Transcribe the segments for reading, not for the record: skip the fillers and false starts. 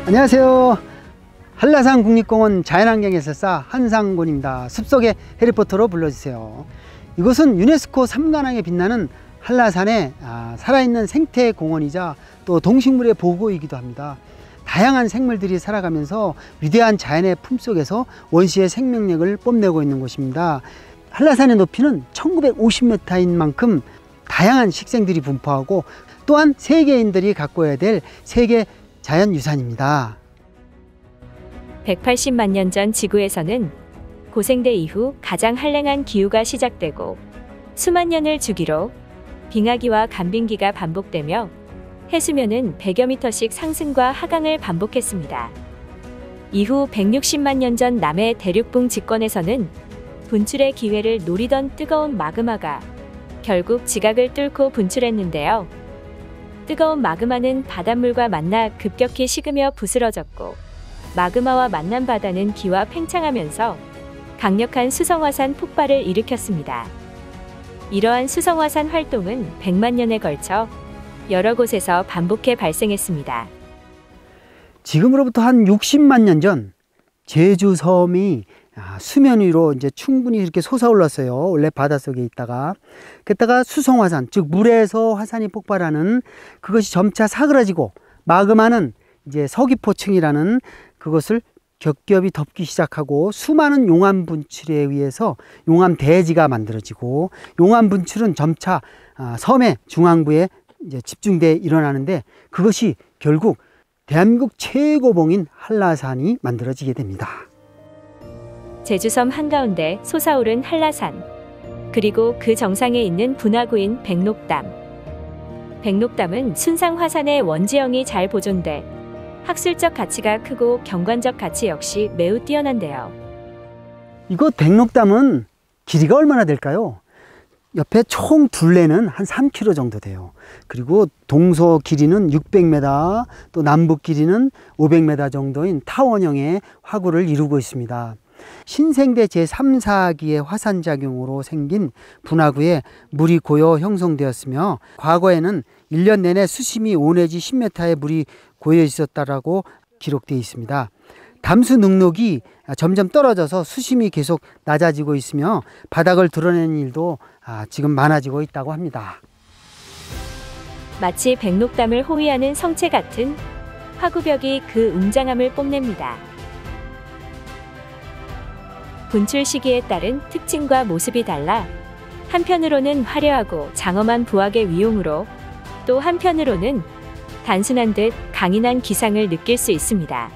안녕하세요. 한라산 국립공원 자연환경해설사 한상곤입니다. 숲속의 해리포터로 불러주세요. 이곳은 유네스코 3관왕에 빛나는 한라산의 살아있는 생태공원이자 또 동식물의 보고이기도 합니다. 다양한 생물들이 살아가면서 위대한 자연의 품속에서 원시의 생명력을 뽐내고 있는 곳입니다. 한라산의 높이는 1950m인 만큼 다양한 식생들이 분포하고 또한 세계인들이 가꿔야 될 세계 자연유산입니다. 180만 년 전 지구에서는 고생대 이후 가장 한랭한 기후가 시작되고 수만 년을 주기로 빙하기와 간빙기가 반복되며 해수면은 100여 미터씩 상승과 하강을 반복했습니다. 이후 160만 년 전 남해 대륙붕 직권에서는 분출의 기회를 노리던 뜨거운 마그마가 결국 지각을 뚫고 분출했는데요. 뜨거운 마그마는 바닷물과 만나 급격히 식으며 부스러졌고 마그마와 만난 바다는 기와 팽창하면서 강력한 수성화산 폭발을 일으켰습니다. 이러한 수성화산 활동은 100만 년에 걸쳐 여러 곳에서 반복해 발생했습니다. 지금으로부터 한 60만 년 전 제주 섬이 수면 위로 이제 충분히 이렇게 솟아올랐어요. 원래 바닷속에 있다가 그랬다가 수성화산, 즉 물에서 화산이 폭발하는 그것이 점차 사그라지고 마그마는 이제 서귀포층이라는 그것을 겹겹이 덮기 시작하고 수많은 용암 분출에 의해서 용암 대지가 만들어지고 용암 분출은 점차 섬의 중앙부에 이제 집중돼 일어나는데 그것이 결국 대한민국 최고봉인 한라산이 만들어지게 됩니다. 제주섬 한가운데 솟아오른 한라산, 그리고 그 정상에 있는 분화구인 백록담. 백록담은 순상 화산의 원지형이 잘 보존돼 학술적 가치가 크고 경관적 가치 역시 매우 뛰어난데요. 이곳 백록담은 길이가 얼마나 될까요? 옆에 총 둘레는 한 3km 정도 돼요. 그리고 동서 길이는 600m, 또 남북 길이는 500m 정도인 타원형의 화구를 이루고 있습니다. 신생대 제3, 4기의 화산작용으로 생긴 분화구에 물이 고여 형성되었으며 과거에는 1년 내내 수심이 5 내지 10m의 물이 고여 있었다라고 기록되어 있습니다. 담수 능력이 점점 떨어져서 수심이 계속 낮아지고 있으며 바닥을 드러내는 일도 지금 많아지고 있다고 합니다. 마치 백록담을 호위하는 성체 같은 화구벽이 그 웅장함을 뽐냅니다. 분출 시기에 따른 특징과 모습이 달라 한편으로는 화려하고 장엄한 부학의 위용으로 또 한편으로는 단순한 듯 강인한 기상을 느낄 수 있습니다.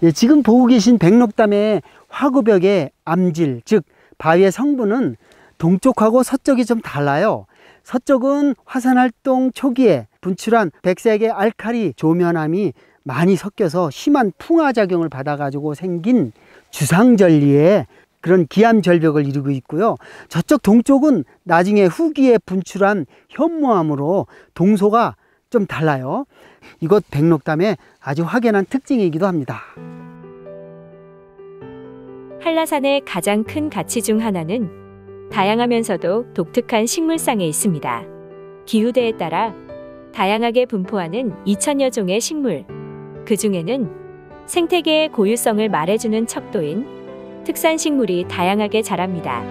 예, 지금 보고 계신 백록담의 화구벽의 암질, 즉 바위의 성분은 동쪽하고 서쪽이 좀 달라요. 서쪽은 화산활동 초기에 분출한 백색의 알칼리 조면암이 많이 섞여서 심한 풍화작용을 받아가지고 생긴 주상절리의 그런 기암절벽을 이루고 있고요. 저쪽 동쪽은 나중에 후기에 분출한 현무암으로 동서가 좀 달라요. 이곳 백록담의 아주 확연한 특징이기도 합니다. 한라산의 가장 큰 가치 중 하나는 다양하면서도 독특한 식물상에 있습니다. 기후대에 따라 다양하게 분포하는 2000여 종의 식물, 그 중에는 생태계의 고유성을 말해주는 척도인 특산식물이 다양하게 자랍니다.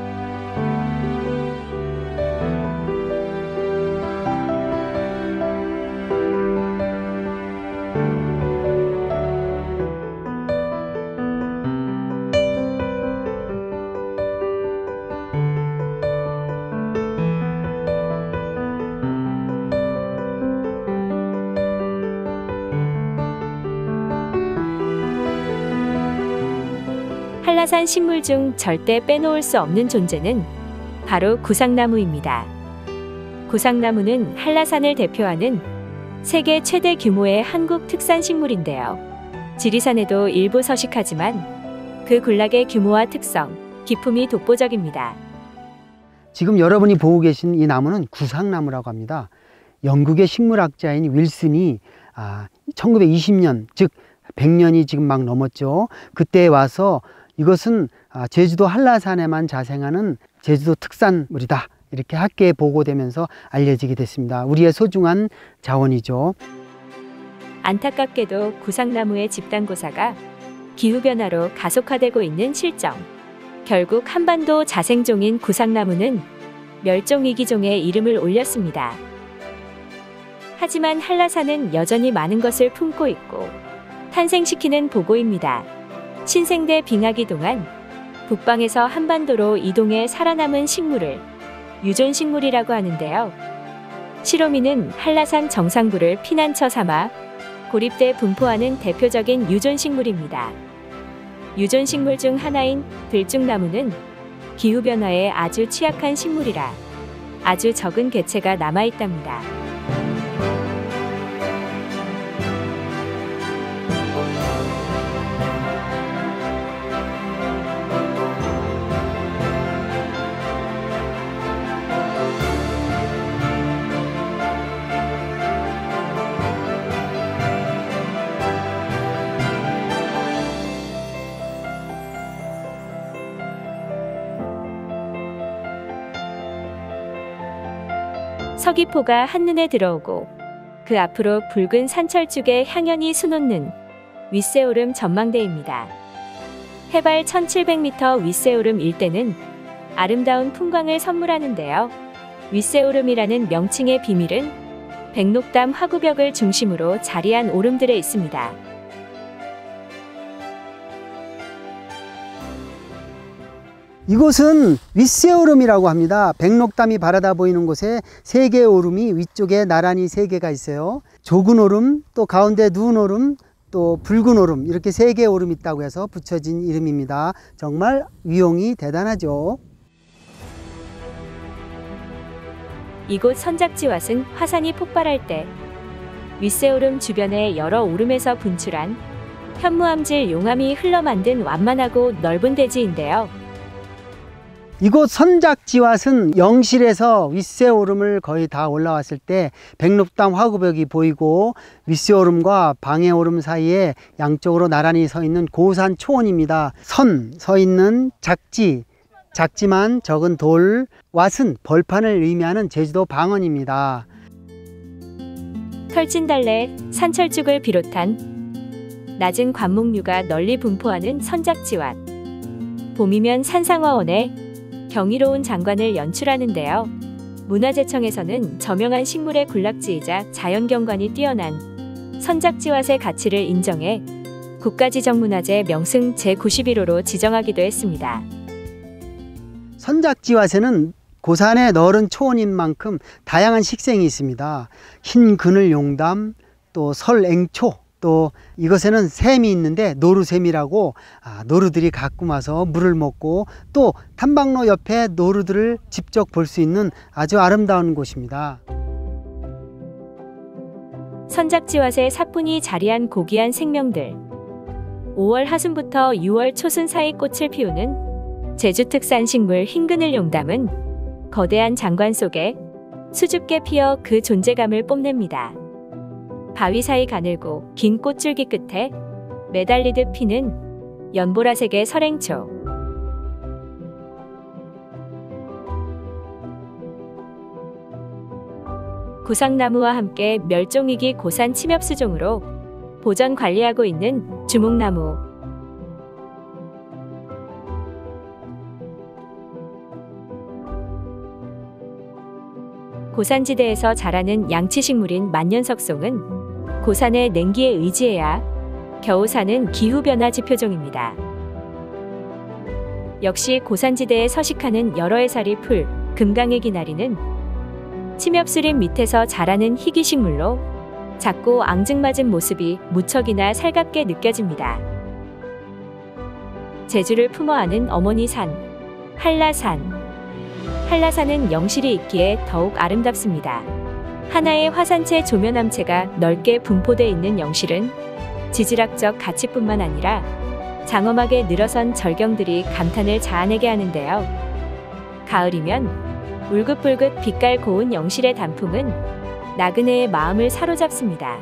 한라산 식물 중 절대 빼놓을 수 없는 존재는 바로 구상나무입니다. 구상나무는 한라산을 대표하는 세계 최대 규모의 한국 특산 식물인데요. 지리산에도 일부 서식하지만 그 군락의 규모와 특성, 기품이 독보적입니다. 지금 여러분이 보고 계신 이 나무는 구상나무라고 합니다. 영국의 식물학자인 윌슨이 1920년, 즉 100년이 지금 막 넘었죠. 그때 와서 이것은 제주도 한라산에만 자생하는 제주도 특산물이다, 이렇게 학계에 보고되면서 알려지게 됐습니다. 우리의 소중한 자원이죠. 안타깝게도 구상나무의 집단고사가 기후변화로 가속화되고 있는 실정. 결국 한반도 자생종인 구상나무는 멸종위기종의 이름을 올렸습니다. 하지만 한라산은 여전히 많은 것을 품고 있고 탄생시키는 보고입니다. 신생대 빙하기 동안 북방에서 한반도로 이동해 살아남은 식물을 유존식물이라고 하는데요. 시로미는 한라산 정상부를 피난처 삼아 고립돼 분포하는 대표적인 유존식물입니다. 유존식물 중 하나인 들쭉나무는 기후변화에 아주 취약한 식물이라 아주 적은 개체가 남아있답니다. 서귀포가 한눈에 들어오고 그 앞으로 붉은 산철쭉에 향연이 수놓는 윗세오름 전망대입니다. 해발 1700m 윗세오름 일대는 아름다운 풍광을 선물하는데요. 윗세오름이라는 명칭의 비밀은 백록담 화구벽을 중심으로 자리한 오름들에 있습니다. 이곳은 윗세오름이라고 합니다. 백록담이 바라다 보이는 곳에 세 개의 오름이 위쪽에 나란히 세 개가 있어요. 좁은 오름, 또 가운데 누운 오름, 또 붉은 오름, 이렇게 세 개의 오름이 있다고 해서 붙여진 이름입니다. 정말 위용이 대단하죠. 이곳 선작지왓은 화산이 폭발할 때 윗세오름 주변의 여러 오름에서 분출한 현무암질 용암이 흘러 만든 완만하고 넓은 대지인데요. 이곳 선작지왓은 영실에서 윗세오름을 거의 다 올라왔을 때 백록담 화구벽이 보이고 윗세오름과 방해오름 사이에 양쪽으로 나란히 서 있는 고산 초원입니다. 선, 서 있는 작지, 작지만 적은 돌, 왓은 벌판을 의미하는 제주도 방언입니다. 털진달래, 산철쭉을 비롯한 낮은 관목류가 널리 분포하는 선작지왓. 봄이면 산상화원에 경이로운 장관을 연출하는데요. 문화재청에서는 저명한 식물의 군락지이자 자연경관이 뛰어난 선작지왓의 가치를 인정해 국가지정문화재 명승 제91호로 지정하기도 했습니다. 선작지왓에는 고산의 너른 초원인 만큼 다양한 식생이 있습니다. 흰 그늘 용담, 또 설앵초, 또 이것에는 샘이 있는데 노루샘이라고 노루들이 가끔 와서 물을 먹고 또 탐방로 옆에 노루들을 직접 볼 수 있는 아주 아름다운 곳입니다. 선작지왓의 사뿐히 자리한 고귀한 생명들. 5월 하순부터 6월 초순 사이 꽃을 피우는 제주 특산 식물 흰그늘 용담은 거대한 장관 속에 수줍게 피어 그 존재감을 뽐냅니다. 바위 사이 가늘고 긴 꽃줄기 끝에 매달리듯 피는 연보라색의 설앵초. 구상나무와 함께 멸종위기 고산 침엽수종으로 보전 관리하고 있는 주목나무. 고산지대에서 자라는 양치식물인 만년석송은 고산의 냉기에 의지해야 겨우 사는 기후변화 지표종입니다. 역시 고산지대에 서식하는 여러 해살이 풀, 금강의 기나리는 침엽수림 밑에서 자라는 희귀식물로 작고 앙증맞은 모습이 무척이나 살갑게 느껴집니다. 제주를 품어 안은 어머니 산, 한라산. 한라산은 영실이 있기에 더욱 아름답습니다. 하나의 화산체 조면암체가 넓게 분포되어 있는 영실은 지질학적 가치뿐만 아니라 장엄하게 늘어선 절경들이 감탄을 자아내게 하는데요. 가을이면 울긋불긋 빛깔 고운 영실의 단풍은 나그네의 마음을 사로잡습니다.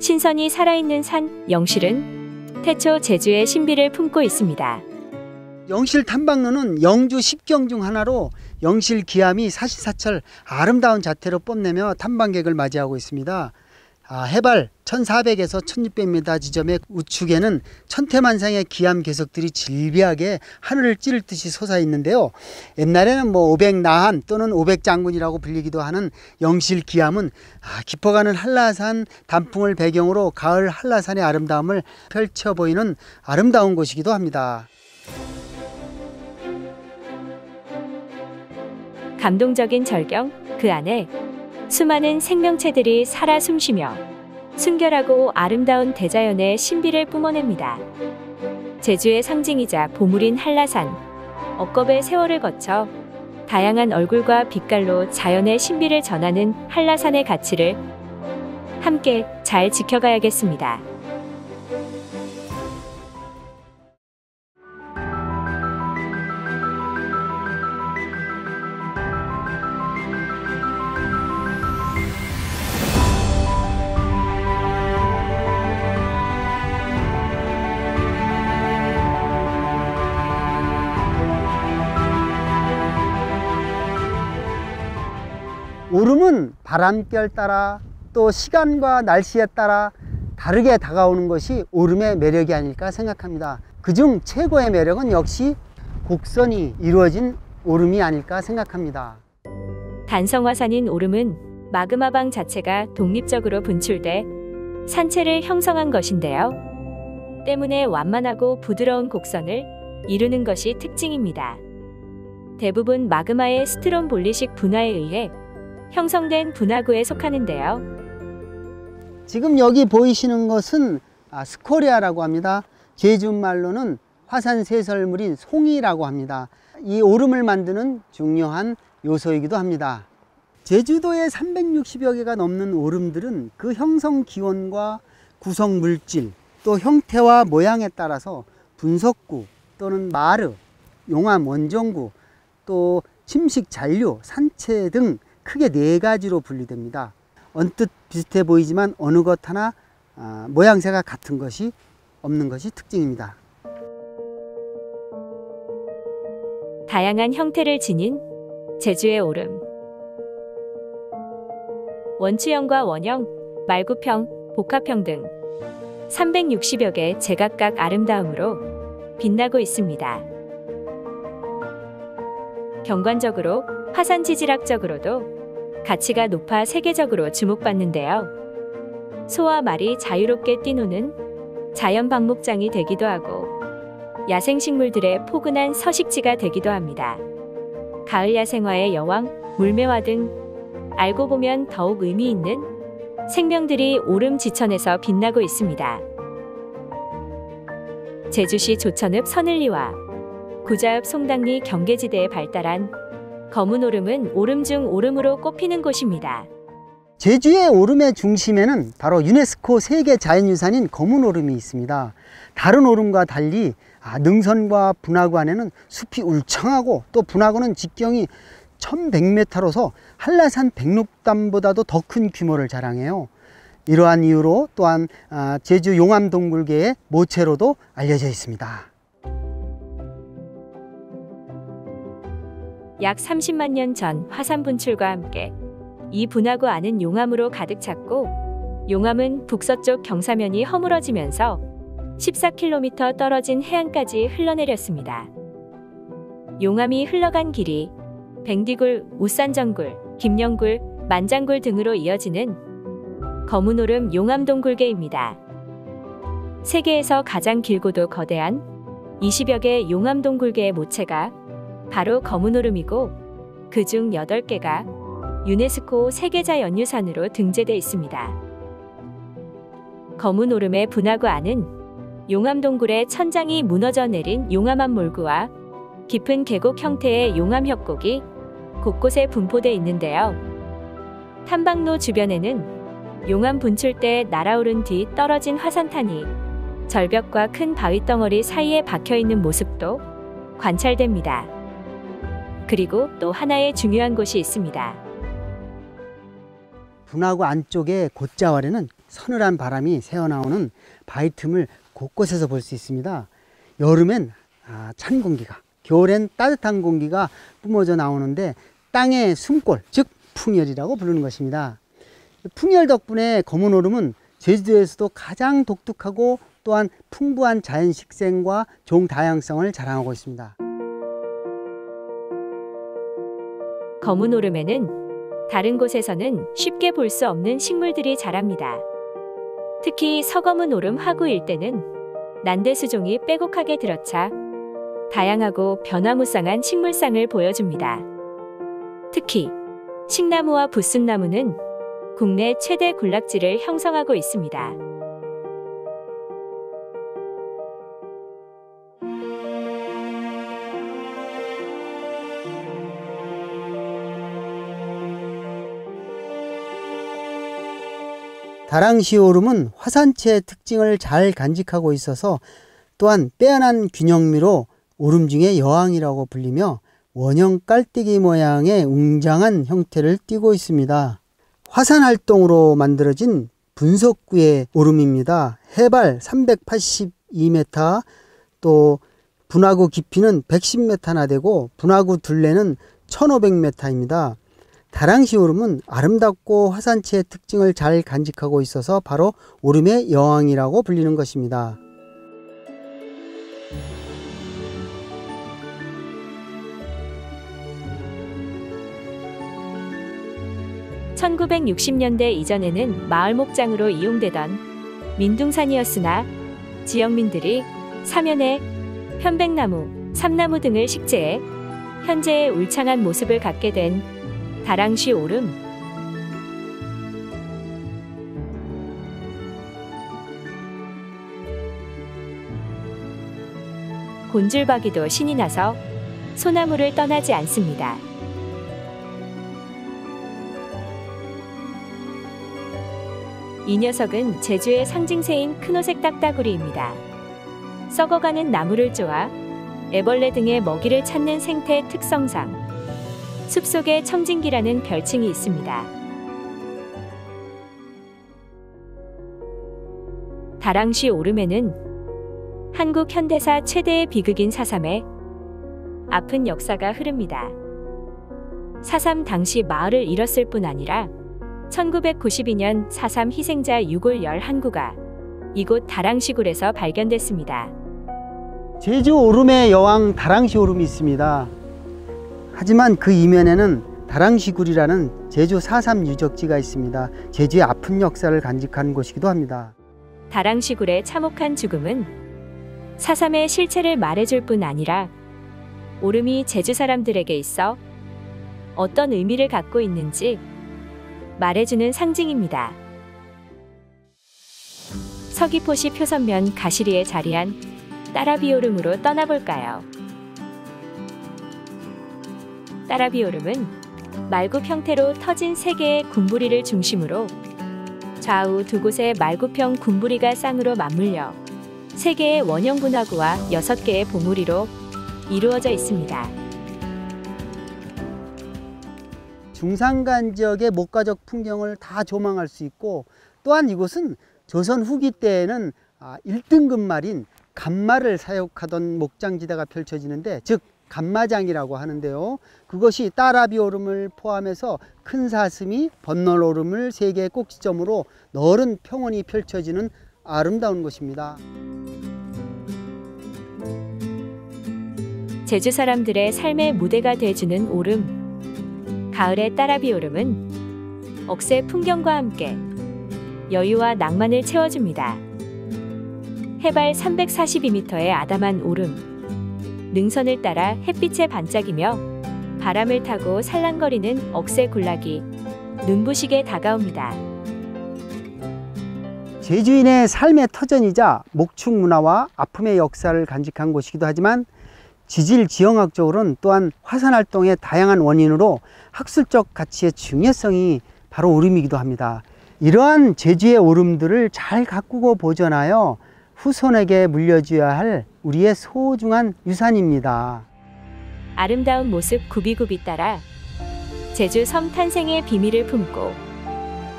신선이 살아있는 산 영실은 태초 제주의 신비를 품고 있습니다. 영실 탐방로는 영주 10경 중 하나로 영실 기암이 사시사철 아름다운 자태로 뽐내며 탐방객을 맞이하고 있습니다. 해발 1400에서 1600m 지점의 우측에는 천태만상의 기암 개석들이 질비하게 하늘을 찌를 듯이 솟아 있는데요. 옛날에는 500나한 또는 500장군이라고 불리기도 하는 영실 기암은 깊어가는 한라산 단풍을 배경으로 가을 한라산의 아름다움을 펼쳐 보이는 아름다운 곳이기도 합니다. 감동적인 절경, 그 안에 수많은 생명체들이 살아 숨쉬며 순결하고 아름다운 대자연의 신비를 뿜어냅니다. 제주의 상징이자 보물인 한라산, 억겁의 세월을 거쳐 다양한 얼굴과 빛깔로 자연의 신비를 전하는 한라산의 가치를 함께 잘 지켜가야겠습니다. 오름은 바람결 따라 또 시간과 날씨에 따라 다르게 다가오는 것이 오름의 매력이 아닐까 생각합니다. 그중 최고의 매력은 역시 곡선이 이루어진 오름이 아닐까 생각합니다. 단성화산인 오름은 마그마방 자체가 독립적으로 분출돼 산체를 형성한 것인데요. 때문에 완만하고 부드러운 곡선을 이루는 것이 특징입니다. 대부분 마그마의 스트롬볼리식 분화에 의해 형성된 분화구에 속하는데요. 지금 여기 보이시는 것은 스코리아라고 합니다. 제주말로는 화산 세설물인 송이라고 합니다. 이 오름을 만드는 중요한 요소이기도 합니다. 제주도에 360여 개가 넘는 오름들은 그 형성 기원과 구성 물질, 또 형태와 모양에 따라서 분석구 또는 마르, 용암 원정구, 또 침식 잔류, 산체 등 크게 4가지로 분리됩니다. 언뜻 비슷해 보이지만 어느 것 하나 모양새가 같은 것이 없는 것이 특징입니다. 다양한 형태를 지닌 제주의 오름. 원추형과 원형, 말구평, 복합형 등 360여 개 제각각 아름다움으로 빛나고 있습니다. 경관적으로 화산 지질학적으로도 가치가 높아 세계적으로 주목받는데요. 소와 말이 자유롭게 뛰노는 자연 방목장이 되기도 하고 야생식물들의 포근한 서식지가 되기도 합니다. 가을 야생화의 여왕, 물매화 등 알고 보면 더욱 의미 있는 생명들이 오름 지천에서 빛나고 있습니다. 제주시 조천읍 서늘리와 구자읍 송당리 경계지대에 발달한 검은 오름은 오름 중 오름으로 꼽히는 곳입니다. 제주의 오름의 중심에는 바로 유네스코 세계 자연유산인 검은 오름이 있습니다. 다른 오름과 달리 능선과 분화구 안에는 숲이 울창하고 또 분화구는 직경이 1100m로서 한라산 백록담보다도 더 큰 규모를 자랑해요. 이러한 이유로 또한 제주 용암동굴계의 모체로도 알려져 있습니다. 약 30만 년 전 화산 분출과 함께 이 분화구 안은 용암으로 가득 찼고 용암은 북서쪽 경사면이 허물어지면서 14km 떨어진 해안까지 흘러내렸습니다. 용암이 흘러간 길이 뱅디굴, 우산정굴, 김영굴, 만장굴 등으로 이어지는 검은 오름 용암동굴계입니다. 세계에서 가장 길고도 거대한 20여 개 용암동굴계의 모체가 바로 검은 오름이고 그중 8개가 유네스코 세계자연유산으로 등재돼 있습니다. 검은 오름의 분화구 안은 용암동굴의 천장이 무너져 내린 용암암 몰구와 깊은 계곡 형태의 용암협곡이 곳곳에 분포돼 있는데요. 탐방로 주변에는 용암 분출 때 날아오른 뒤 떨어진 화산탄이 절벽과 큰 바위덩어리 사이에 박혀있는 모습도 관찰됩니다. 그리고 또 하나의 중요한 곳이 있습니다. 분화구 안쪽의 곶자왈에는 서늘한 바람이 새어나오는 바위 틈을 곳곳에서 볼 수 있습니다. 여름엔 찬 공기가, 겨울엔 따뜻한 공기가 뿜어져 나오는데 땅의 숨골, 즉 풍열이라고 부르는 것입니다. 풍열 덕분에 검은 오름은 제주도에서도 가장 독특하고 또한 풍부한 자연 식생과 종 다양성을 자랑하고 있습니다. 검은 오름에는 다른 곳에서는 쉽게 볼 수 없는 식물들이 자랍니다. 특히 서검은 오름 하구 일대는 난대수종이 빼곡하게 들어차 다양하고 변화무쌍한 식물상을 보여줍니다. 특히 칡나무와 부순나무는 국내 최대 군락지를 형성하고 있습니다. 다랑시 오름은 화산체의 특징을 잘 간직하고 있어서 또한 빼어난 균형미로 오름 중의 여왕이라고 불리며 원형 깔때기 모양의 웅장한 형태를 띠고 있습니다. 화산활동으로 만들어진 분석구의 오름입니다. 해발 382m, 또 분화구 깊이는 110m나 되고 분화구 둘레는 1500m입니다. 다랑시 오름은 아름답고 화산체의 특징을 잘 간직하고 있어서 바로 오름의 여왕이라고 불리는 것입니다. (1960년대) 이전에는 마을 목장으로 이용되던 민둥산이었으나 지역민들이 사면에 편백나무, 삼나무 등을 식재해 현재의 울창한 모습을 갖게 된 다랑시 오름. 곤줄박이도 신이 나서 소나무를 떠나지 않습니다. 이 녀석은 제주의 상징새인 큰오색 딱따구리입니다. 썩어가는 나무를 쪼아 애벌레 등의 먹이를 찾는 생태 특성상 숲속의 청진기라는 별칭이 있습니다. 다랑시 오름에는 한국 현대사 최대의 비극인 사삼의 아픈 역사가 흐릅니다. 사삼 당시 마을을 잃었을 뿐 아니라 1992년 4.3 희생자 유골 11구가 이곳 다랑시굴에서 발견됐습니다. 제주 오름의 여왕 다랑시 오름이 있습니다. 하지만 그 이면에는 다랑시굴이라는 제주 4.3 유적지가 있습니다. 제주의 아픈 역사를 간직한 곳이기도 합니다. 다랑시굴의 참혹한 죽음은 4.3의 실체를 말해줄 뿐 아니라 오름이 제주 사람들에게 있어 어떤 의미를 갖고 있는지 말해주는 상징입니다. 서귀포시 표선면 가시리에 자리한 따라비 오름으로 떠나볼까요? 따라비 오름은 말굽 형태로 터진 3개의 군부리를 중심으로 좌우 두 곳의 말굽형 군부리가 쌍으로 맞물려 3개의 원형 분화구와 6개의 봉우리로 이루어져 있습니다. 중산간 지역의 목가적 풍경을 다 조망할 수 있고, 또한 이곳은 조선 후기 때에는 1등급 말인 간마를 사육하던 목장지대가 펼쳐지는데, 즉 간마장이라고 하는데요. 그것이 따라비 오름을 포함해서 큰 사슴이 번널 오름을 3개의 꼭지점으로 넓은 평원이 펼쳐지는 아름다운 곳입니다. 제주 사람들의 삶의 무대가 돼주는 오름. 가을의 따라비 오름은 억새 풍경과 함께 여유와 낭만을 채워줍니다. 해발 342m의 아담한 오름. 능선을 따라 햇빛에 반짝이며 바람을 타고 살랑거리는 억새 군락이 눈부시게 다가옵니다. 제주인의 삶의 터전이자 목축 문화와 아픔의 역사를 간직한 곳이기도 하지만, 지질 지형학적으로는 또한 화산활동의 다양한 원인으로 학술적 가치의 중요성이 바로 오름이기도 합니다. 이러한 제주의 오름들을 잘 가꾸고 보존하여 후손에게 물려줘야 할 우리의 소중한 유산입니다. 아름다운 모습 구비구비 따라 제주 섬 탄생의 비밀을 품고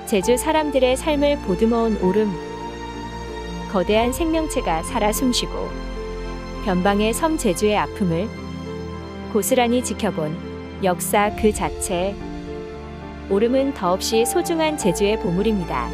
제주 사람들의 삶을 보듬어온 오름. 거대한 생명체가 살아 숨쉬고 변방의 섬 제주의 아픔을 고스란히 지켜본 역사 그 자체. 오름은 더없이 소중한 제주의 보물입니다.